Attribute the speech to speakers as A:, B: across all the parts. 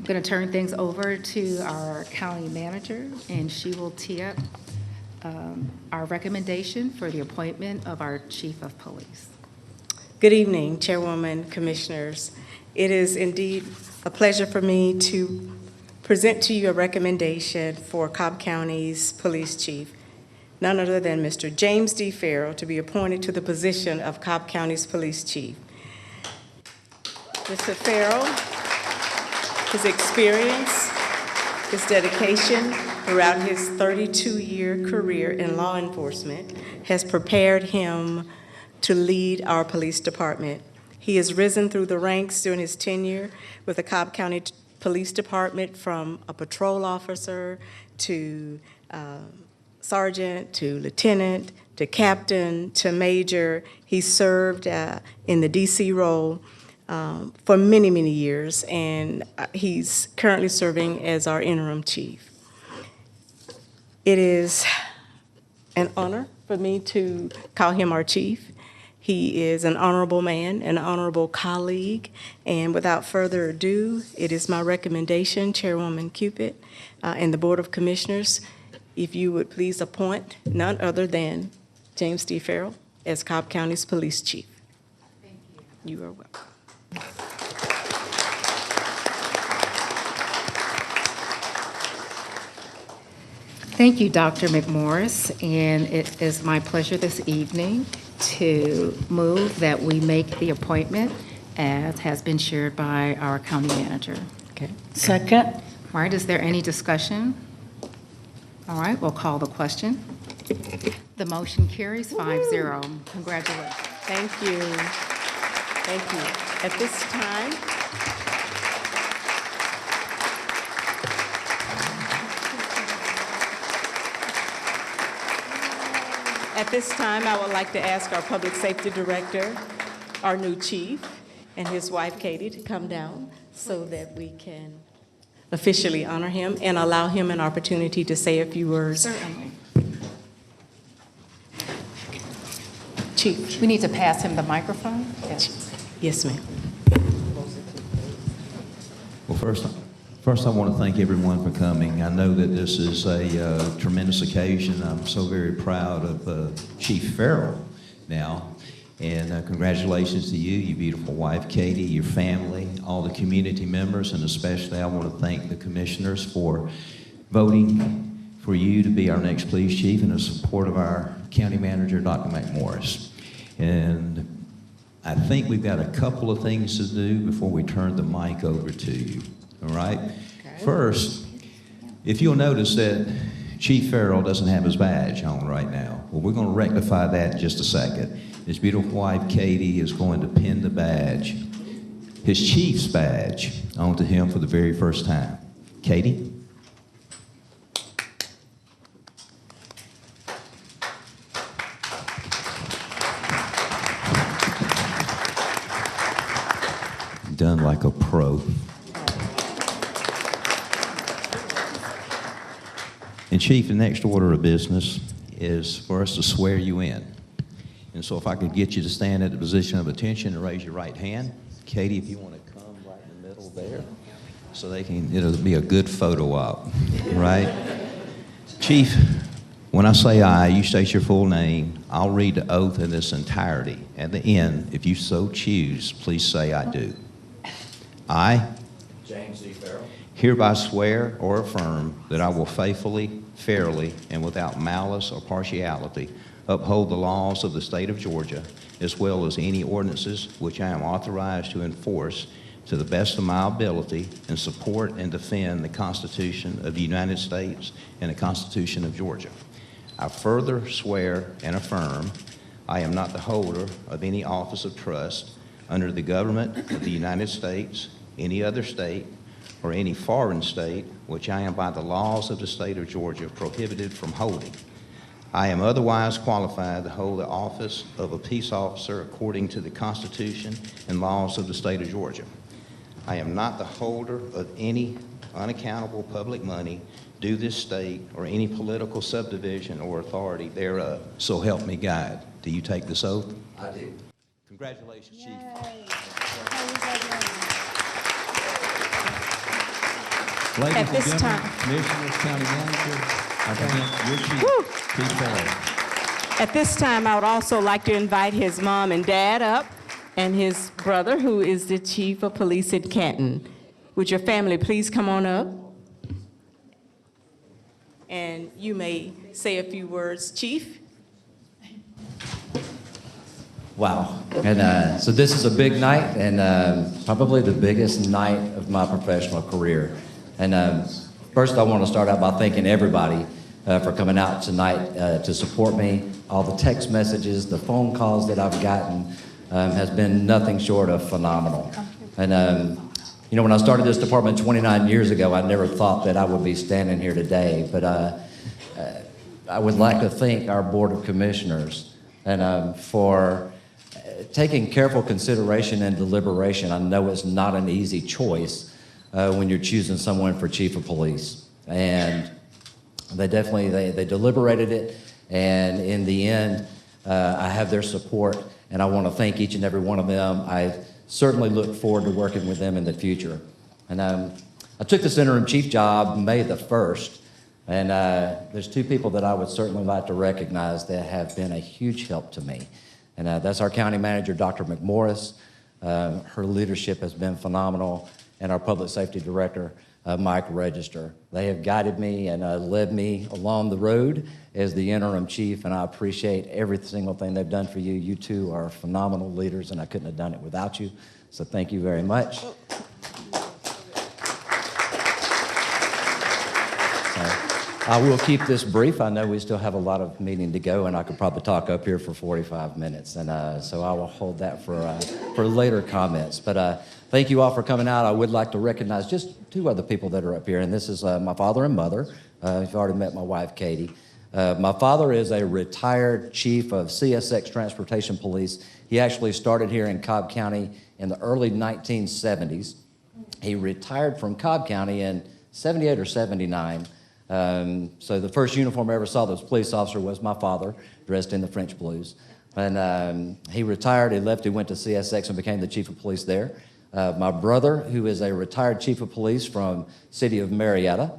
A: going to turn things over to our county manager, and she will tee up our recommendation for the appointment of our chief of police.
B: Good evening, Chairwoman, Commissioners. It is indeed a pleasure for me to present to you a recommendation for Cobb County's police chief, none other than Mr. James D. Ferrell, to be appointed to the position of Cobb County's police chief. Mr. Ferrell, his experience, his dedication throughout his 32-year career in law enforcement has prepared him to lead our police department. He has risen through the ranks during his tenure with the Cobb County Police Department, from a patrol officer to sergeant to lieutenant to captain to major. He served in the DC role for many, many years, and he's currently serving as our interim chief. It is an honor for me to call him our chief. He is an honorable man, an honorable colleague, and without further ado, it is my recommendation, Chairwoman Cupid, and the Board of Commissioners, if you would please appoint none other than James D. Ferrell as Cobb County's police chief.
A: Thank you.
B: You are welcome.
A: Thank you, Dr. McMorris, and it is my pleasure this evening to move that we make the appointment as has been shared by our county manager.
B: Okay.
C: Second.
A: All right, is there any discussion? All right, we'll call the question. The motion carries 5-0. Congratulations.
B: Thank you. Thank you. At this time, I would like to ask our Public Safety Director, our new chief, and his wife, Katie, to come down so that we can officially honor him and allow him an opportunity to say a few words.
A: Certainly.
B: Chief.
A: We need to pass him the microphone. Yes.
B: Yes, ma'am.
D: Well, first I want to thank everyone for coming. I know that this is a tremendous occasion. I'm so very proud of Chief Ferrell now. And congratulations to you, your beautiful wife, Katie, your family, all the community members, and especially I want to thank the commissioners for voting for you to be our next police chief and the support of our county manager, Dr. McMorris. And I think we've got a couple of things to do before we turn the mic over to you, all right? Okay. First, if you'll notice that Chief Ferrell doesn't have his badge on right now. Well, we're going to rectify that in just a second. His beautiful wife, Katie, is going to pin the badge, his chief's badge, onto him for the very first time. Katie? Done like a pro. And Chief, the next order of business is for us to swear you in. And so if I could get you to stand at the position of attention and raise your right hand. Katie, if you want to come right in the middle there, so it'll be a good photo op, right? Chief, when I say aye, you state your full name. I'll read the oath in its entirety. At the end, if you so choose, please say I do. I,
E: James D. Ferrell,
D: hereby swear or affirm that I will faithfully, fairly, and without malice or partiality uphold the laws of the state of Georgia, as well as any ordinances which I am authorized to enforce to the best of my ability, and support and defend the Constitution of the United States and the Constitution of Georgia. I further swear and affirm I am not the holder of any office of trust under the government of the United States, any other state, or any foreign state which I am by the laws of the state of Georgia prohibited from holding. I am otherwise qualified to hold the office of a peace officer according to the Constitution and laws of the state of Georgia. I am not the holder of any unaccountable public money due this state or any political subdivision or authority thereof. So help me God. Do you take this oath?
E: I do.
D: Congratulations, Chief. Ladies
B: At
D: and
B: this
D: gentlemen,
B: time-
D: Commissioners, County Manager, I present your chief, Chief Ferrell.
B: At this time, I would also like to invite his mom and dad up and his brother, who is the Chief of Police at Canton. Would your family please come on up? And you may say a few words, Chief.
C: Wow. And so this is a big night, and probably the biggest night of my professional career. And first, I want to start out by thanking everybody for coming out tonight to support me. All the text messages, the phone calls that I've gotten has been nothing short of phenomenal. And you know, when I started this department 29 years ago, I never thought that I would be standing here today. But I would like to thank our Board of Commissioners and for taking careful consideration and deliberation. I know it's not an easy choice when you're choosing someone for Chief of Police. And they definitely, they deliberated it. And in the end, I have their support. And I want to thank each and every one of them. I certainly look forward to working with them in the future. And I took this interim chief job May the 1st. And there's two people that I would certainly like to recognize that have been a huge help to me. And that's our county manager, Dr. McMorris. Her leadership has been phenomenal. And our public safety director, Mike Register. They have guided me and led me along the road as the interim chief, and I appreciate every single thing they've done for you. You two are phenomenal leaders, and I couldn't have done it without you. So thank you very much. I will keep this brief. I know we still have a lot of meeting to go, and I could probably talk up here for 45 minutes. And so I will hold that for later comments. But thank you all for coming out. I would like to recognize just two other people that are up here, and this is my father and mother. You've already met my wife, Katie. My father is a retired chief of CSX Transportation Police. He actually started here in Cobb County in the early 1970s. He retired from Cobb County in 78 or 79. So the first uniform I ever saw that was a police officer was my father, dressed in the French blues. And he retired, he left, he went to CSX and became the chief of police there. My brother, who is a retired chief of police from city of Marietta,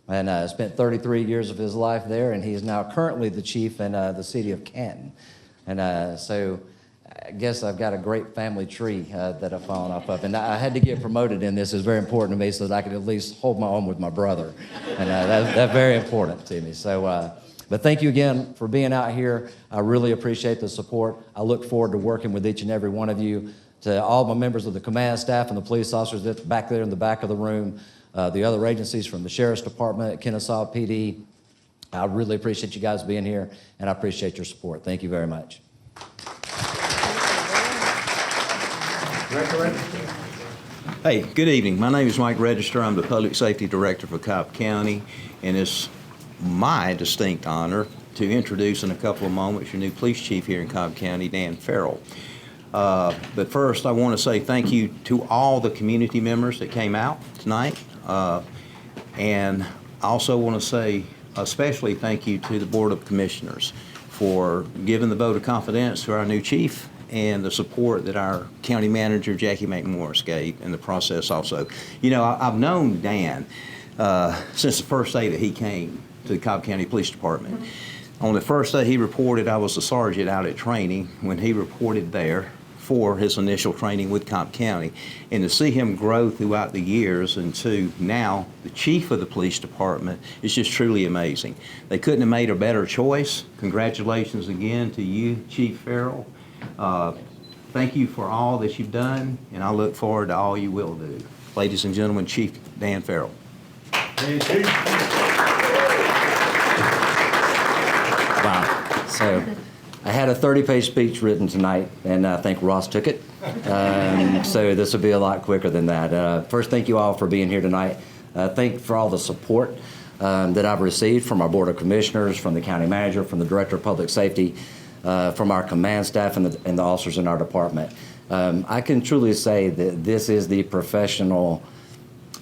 C: and spent 33 years of his life there, and he is now currently the chief in the city of Canton. And so I guess I've got a great family tree that I've fallen off of. And I had to get promoted in this. It's very important to me so that I could at least hold my own with my brother. And that's very important to me. So, but thank you again for being out here. I really appreciate the support. I look forward to working with each and every one of you. To all my members of the command staff and the police officers that's back there in the back of the room, the other agencies from the Sheriff's Department, Kennesaw PD, I really appreciate you guys being here, and I appreciate your support. Thank you very much.
D: Hey, good evening. My name is Mike Register. I'm the Public Safety Director for Cobb County, and it's my distinct honor to introduce in a couple of moments your new police chief here in Cobb County, Dan Ferrell. But first, I want to say thank you to all the community members that came out tonight. And I also want to say especially thank you to the Board of Commissioners for giving the vote of confidence to our new chief and the support that our county manager, Jackie McMorris, gave in the process also. You know, I've known Dan since the first day that he came to the Cobb County Police Department. On the first day he reported, I was a sergeant out at training when he reported there for his initial training with Cobb County. And to see him grow throughout the years and to now the chief of the police department is just truly amazing. They couldn't have made a better choice. Congratulations again to you, Chief Ferrell. Thank you for all that you've done, and I look forward to all you will do. Ladies and gentlemen, Chief Dan Ferrell.
C: Wow. So I had a 30-page speech written tonight, and I think Ross took it. So this will be a lot quicker than that. First, thank you all for being here tonight. Thank you for all the support that I've received from our Board of Commissioners, from the county manager, from the Director of Public Safety, from our command staff and the officers in our department. I can truly say that this is the professional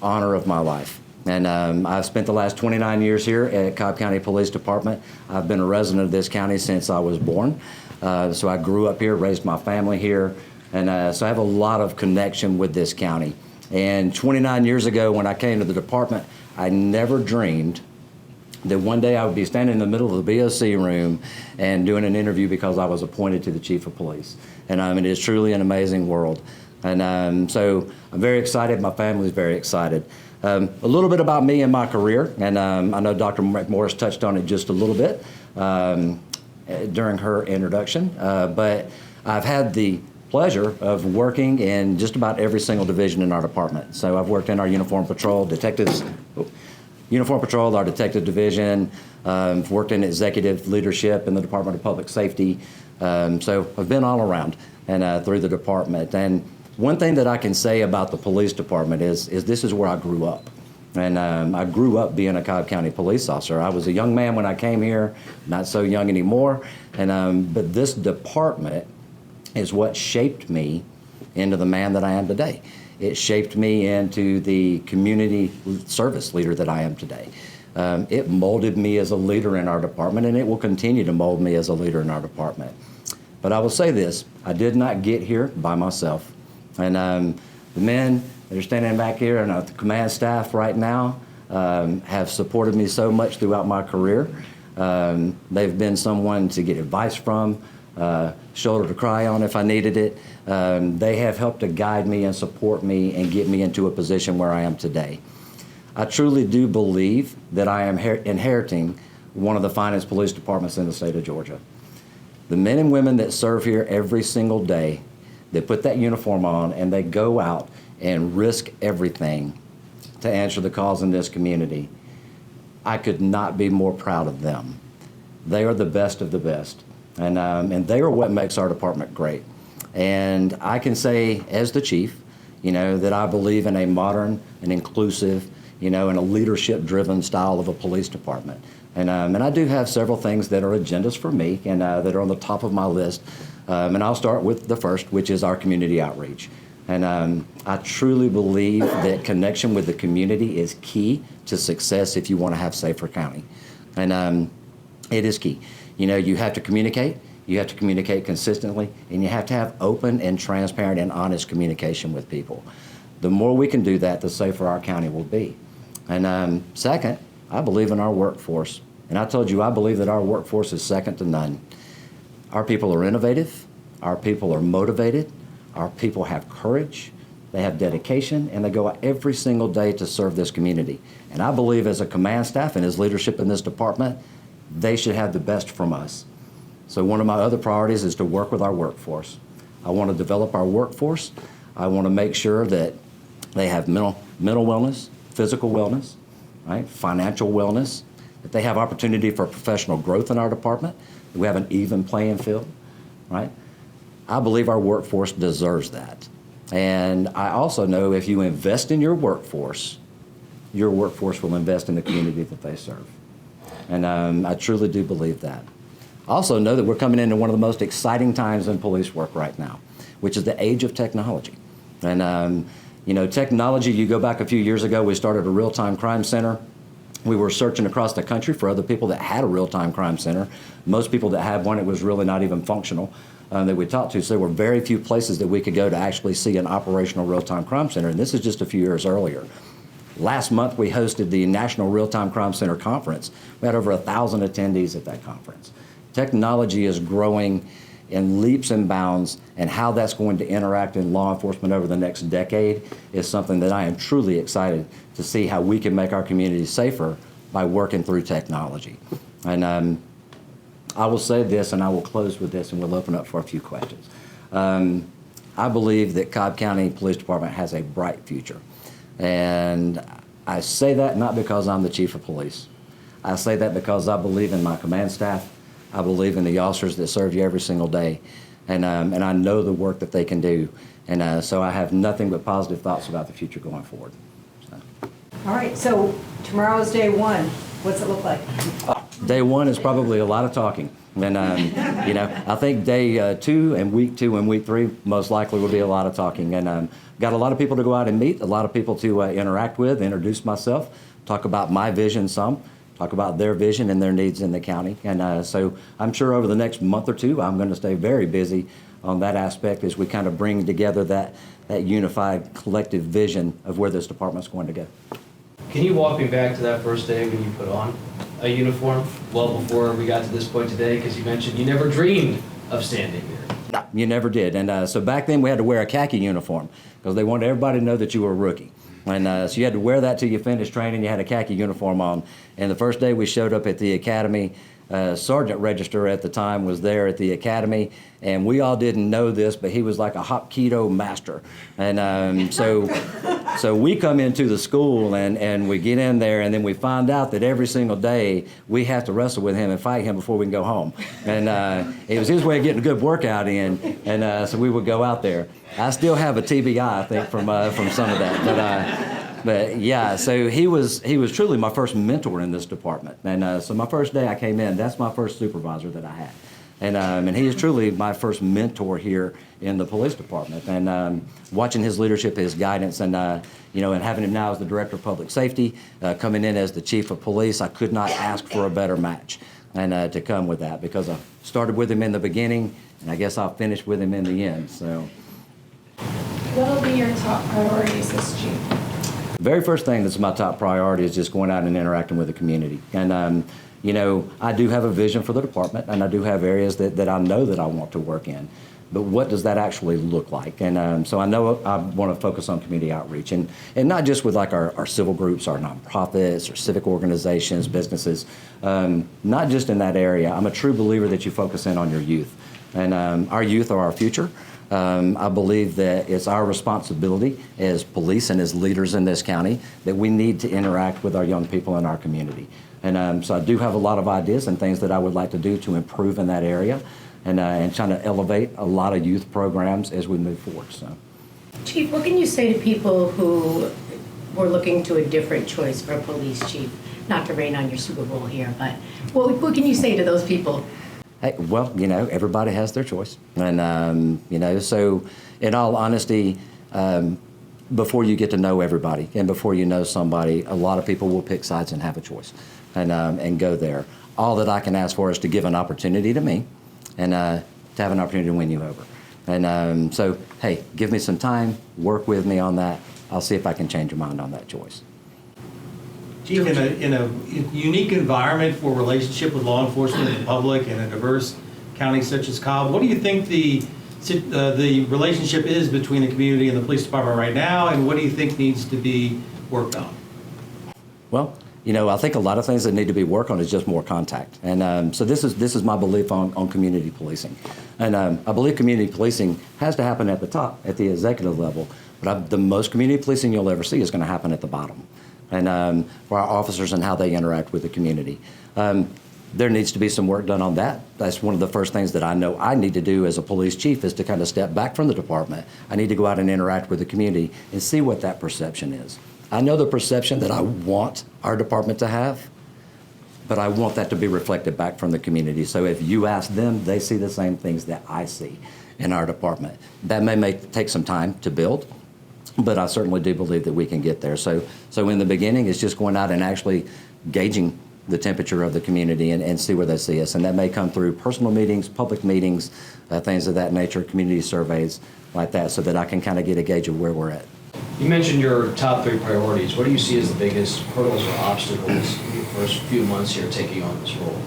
C: honor of my life. And I've spent the last 29 years here at Cobb County Police Department. I've been a resident of this county since I was born. So I grew up here, raised my family here, and so I have a lot of connection with this county. And 29 years ago when I came to the department, I never dreamed that one day I would be standing in the middle of the BOC room and doing an interview because I was appointed to the chief of police. And it is truly an amazing world. And so I'm very excited. My family's very excited. A little bit about me and my career, and I know Dr. McMorris touched on it just a little bit during her introduction, but I've had the pleasure of working in just about every single division in our department. So I've worked in our uniform patrol, uniform patrol, our detective division, worked in executive leadership in the Department of Public Safety. So I've been all around and through the department. And one thing that I can say about the police department is this is where I grew up. And I grew up being a Cobb County police officer. I was a young man when I came here, not so young anymore. And but this department is what shaped me into the man that I am today. It shaped me into the community service leader that I am today. It molded me as a leader in our department, and it will continue to mold me as a leader in our department. But I will say this, I did not get here by myself. And the men that are standing back here and the command staff right now have supported me so much throughout my career. They've been someone to get advice from, shoulder to cry on if I needed it. They have helped to guide me and support me and get me into a position where I am today. I truly do believe that I am inheriting one of the finest police departments in the state of Georgia. The men and women that serve here every single day, they put that uniform on and they go out and risk everything to answer the calls in this community. I could not be more proud of them. They are the best of the best. And they are what makes our department great. And I can say, as the chief, that I believe in a modern and inclusive, and a leadership-driven style of a police department. And I do have several things that are agendas for me and that are on the top of my list. And I'll start with the first, which is our community outreach. And I truly believe that connection with the community is key to success if you want to have safer county. And it is key. You have to communicate consistently, and you have to have open and transparent and honest communication with people. The more we can do that, the safer our county will be. And second, I believe in our workforce. And I told you, I believe that our workforce is second to none. Our people are innovative, our people are motivated, our people have courage, they have dedication, and they go out every single day to serve this community. And I believe as a command staff and as leadership in this department, they should have the best from us. So one of my other priorities is to work with our workforce. I want to develop our workforce. I want to make sure that they have mental wellness, physical wellness, right? Financial wellness, that they have opportunity for professional growth in our department, that we have an even playing field, right? I believe our workforce deserves that. And I also know if you invest in your workforce will invest in the community that they serve. And I truly do believe that. I also know that we're coming into one of the most exciting times in police work right now, which is the age of technology. And technology, you go back a few years ago, we started a real-time crime center. We were searching across the country for other people that had a real-time crime center. Most people that had one, it was really not even functional that we talked to. So there were very few places that we could go to actually see an operational real-time crime center. And this is just a few years earlier. Last month, we hosted the National Real-Time Crime Center Conference. We had over 1,000 attendees at that conference. Technology is growing in leaps and bounds, and how that's going to interact in law enforcement over the next decade is something that I am truly excited to see how we can make our communities safer by working through technology. And I will say this, and I will close with this, and we'll open up for a few questions. I believe that Cobb County Police Department has a bright future. And I say that not because I'm the chief of police. I say that because I believe in my command staff. I believe in the officers that serve you every single day. And I know the work that they can do. And so I have nothing but positive thoughts about the future going forward. So.
E: All right, so tomorrow is day one. What's it look like?
C: Day one is probably a lot of talking. And, I think day 2 and week 2 and week 3 most likely will be a lot of talking. And got a lot of people to go out and meet, a lot of people to interact with, introduce myself, talk about my vision some, talk about their vision and their needs in the county. And so I'm sure over the next month or two, I'm going to stay very busy on that aspect as we kind of bring together that unified collective vision of where this department's going to go.
F: Can you walk me back to that first day when you put on a uniform, well before we got to this point today? Because you mentioned you never dreamed of standing here.
C: No, you never did. And so back then we had to wear a khaki uniform because they wanted everybody to know that you were a rookie. And so you had to wear that till you finished training. You had a khaki uniform on. And the first day we showed up at the academy, Sergeant Register at the time was there at the academy, and we all didn't know this, but he was like a Hapkido master. And so we come into the school and we get in there, and then we find out that every single day we have to wrestle with him and fight him before we can go home. And it was his way of getting a good workout in, and so we would go out there. I still have a TBI, I think, from some of that. But yeah, so he was truly my first mentor in this department. And so my first day I came in, that's my first supervisor that I had. And he is truly my first mentor here in the police department. And watching his leadership, his guidance, and and having him now as the director of public safety, coming in as the chief of police, I could not ask for a better match. And to come with that, because I started with him in the beginning, and I guess I'll finish with him in the end. So,
G: what will be your top priorities as chief?
C: the very first thing that's my top priority is just going out and interacting with the community. And, I do have a vision for the department, and I do have areas that I know that I want to work in. But what does that actually look like? And so I know I want to focus on community outreach, and not just with like our civil groups, our nonprofits, or civic organizations, businesses, not just in that area. I'm a true believer that you focus in on your youth. And our youth are our future. I believe that it's our responsibility as police and as leaders in this county that we need to interact with our young people in our community. And so I do have a lot of ideas and things that I would like to do to improve in that area, and trying to elevate a lot of youth programs as we move forward. So,
H: Chief, what can you say to people who were looking to a different choice for a police chief? Not to rain on your Super Bowl here, but what can you say to those people?
C: hey, well, everybody has their choice. And, so in all honesty, before you get to know everybody and before you know somebody, a lot of people will pick sides and have a choice and go there. All that I can ask for is to give an opportunity to me and to have an opportunity to win you over. And so, hey, give me some time, work with me on that. I'll see if I can change your mind on that choice.
I: Chief, in a unique environment for relationship with law enforcement and the public in a diverse county such as Cobb, what do you think the relationship is between the community and the police department right now, and what do you think needs to be worked on?
C: Well, I think a lot of things that need to be worked on is just more contact. And so this is my belief on community policing. And I believe community policing has to happen at the top, at the executive level. But the most community policing you'll ever see is going to happen at the bottom. And for our officers and how they interact with the community. There needs to be some work done on that. That's one of the first things that I know I need to do as a police chief, is to kind of step back from the department. I need to go out and interact with the community and see what that perception is. I know the perception that I want our department to have, but I want that to be reflected back from the community. So if you ask them, they see the same things that I see in our department. That may take some time to build, but I certainly do believe that we can get there. So in the beginning, it's just going out and actually gauging the temperature of the community and see where they see us. And that may come through personal meetings, public meetings, things of that nature, community surveys like that, so that I can kind of get a gauge of where we're at.
F: You mentioned your top 3 priorities. What do you see as the biggest hurdles or obstacles in your first few months here taking on this role?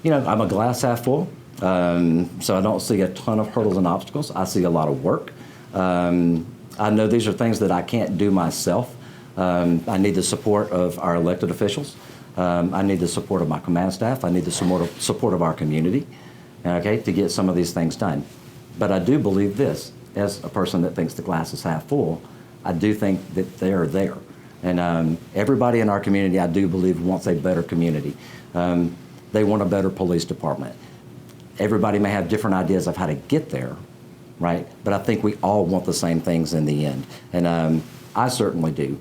C: I'm a glass half full, so I don't see a ton of hurdles and obstacles. I see a lot of work. I know these are things that I can't do myself. I need the support of our elected officials. I need the support of my command staff. I need the support of our community, to get some of these things done. But I do believe this, as a person that thinks the glass is half full, I do think that they are there. And everybody in our community, I do believe, wants a better community. They want a better police department. Everybody may have different ideas of how to get there, right? But I think we all want the same things in the end. And I certainly do.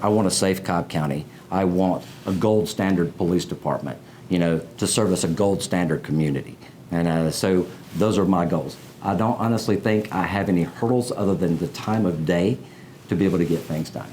C: I want a safe Cobb County. I want a gold standard police department, to service a gold standard community. And so those are my goals. I don't honestly think I have any hurdles other than the time of day to be able to get things done.